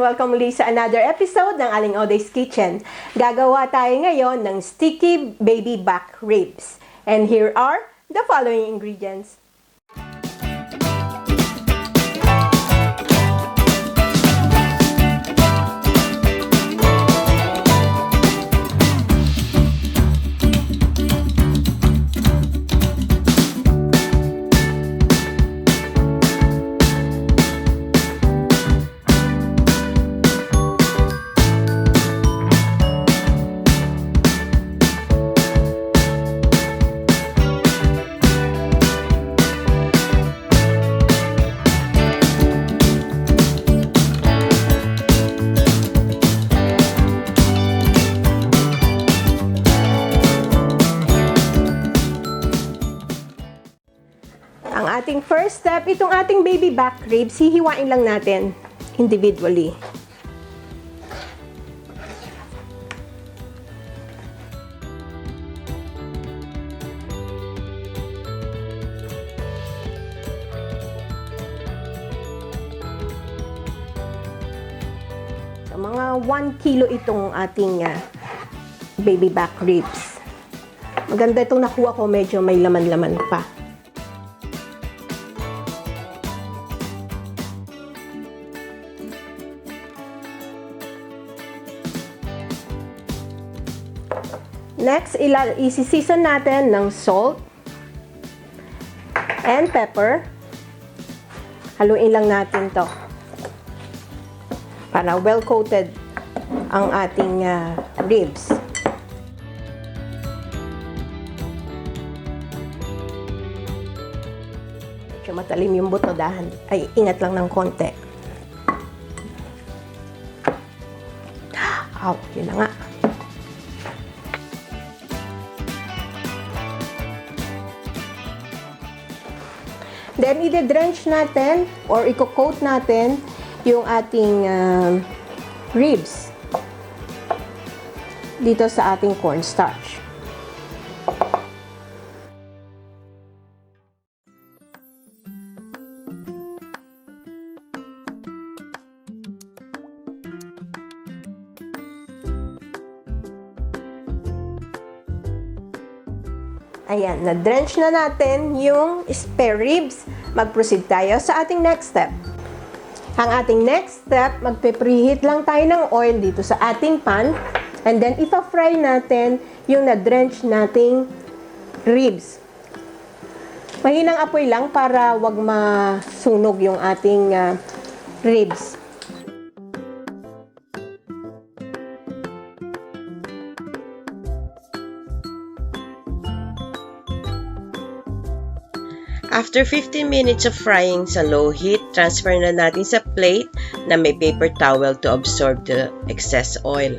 welcome muli sa another episode ng Aling Oday's Kitchen. Gagawa tayo ngayon ng sticky baby back ribs. And here are the following ingredients. Ang ating first step, itong ating baby back ribs, hihiwain lang natin individually. So, mga 1 kilo itong ating baby back ribs. Maganda itong nakuha ko, medyo may laman-laman pa. Next, isi-season natin ng salt and pepper. Haluin lang natin to para well-coated ang ating ribs. Medyo matalim yung buto, ay ingat lang ng konti. Yun na nga. Then, i-drench natin or i-coat natin yung ating ribs dito sa ating cornstarch. Ayan, na-drench na natin yung spare ribs. Mag-proceed tayo sa ating next step. Ang ating next step, magpe-preheat lang tayo ng oil dito sa ating pan. And then, ipa-fry natin yung na-drench nating ribs. Mahinang apoy lang para wag masunog yung ating ribs. After 15 minutes of frying sa low heat, transfer na natin sa plate na may paper towel to absorb the excess oil.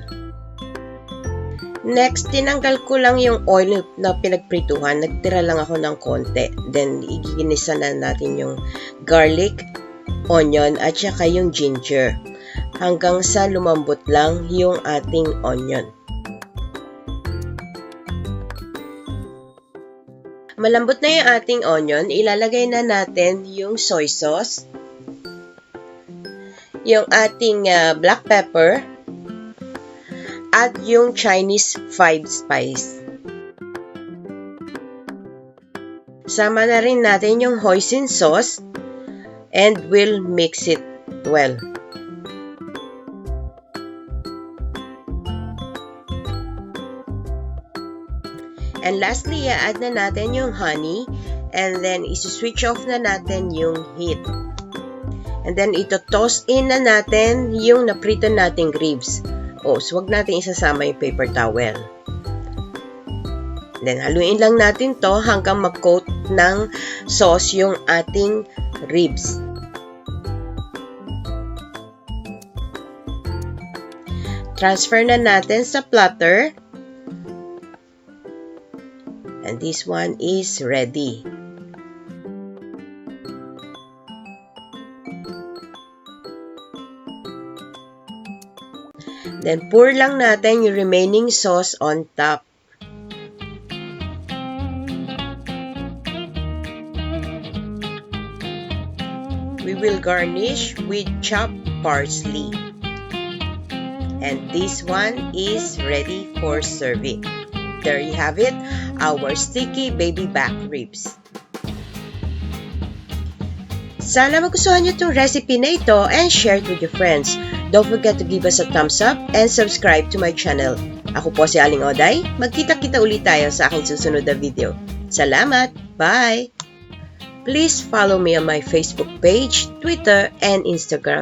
Next, tinanggal ko lang yung oil na pinagprituhan. Nagtira lang ako ng konti. Then, iginisa na natin yung garlic, onion, at saka yung ginger. Hanggang sa lumambot lang yung ating onion. Malambot na yung ating onion, ilalagay na natin yung soy sauce, yung ating black pepper, at yung Chinese 5 spice. Sama na rin natin yung hoisin sauce and we'll mix it well. And lastly, i-add na natin yung honey and then isi-switch off na natin yung heat. And then ito-toss in na natin yung naprito nating ribs. So wag natin isasama yung paper towel. Then haluin lang natin to hanggang mag-coat ng sauce yung ating ribs. Transfer na natin sa platter. And this one is ready. Then pour lang natin yung remaining sauce on top. We will garnish with chopped parsley. And this one is ready for serving. There you have it, our sticky baby back ribs. Sana magustuhan nyo itong recipe na ito and share it with your friends. Don't forget to give us a thumbs up and subscribe to my channel. Ako po si Aling Oday. Magkita-kita ulit tayo sa aking susunod na video. Salamat! Bye! Please follow me on my Facebook page, Twitter, and Instagram.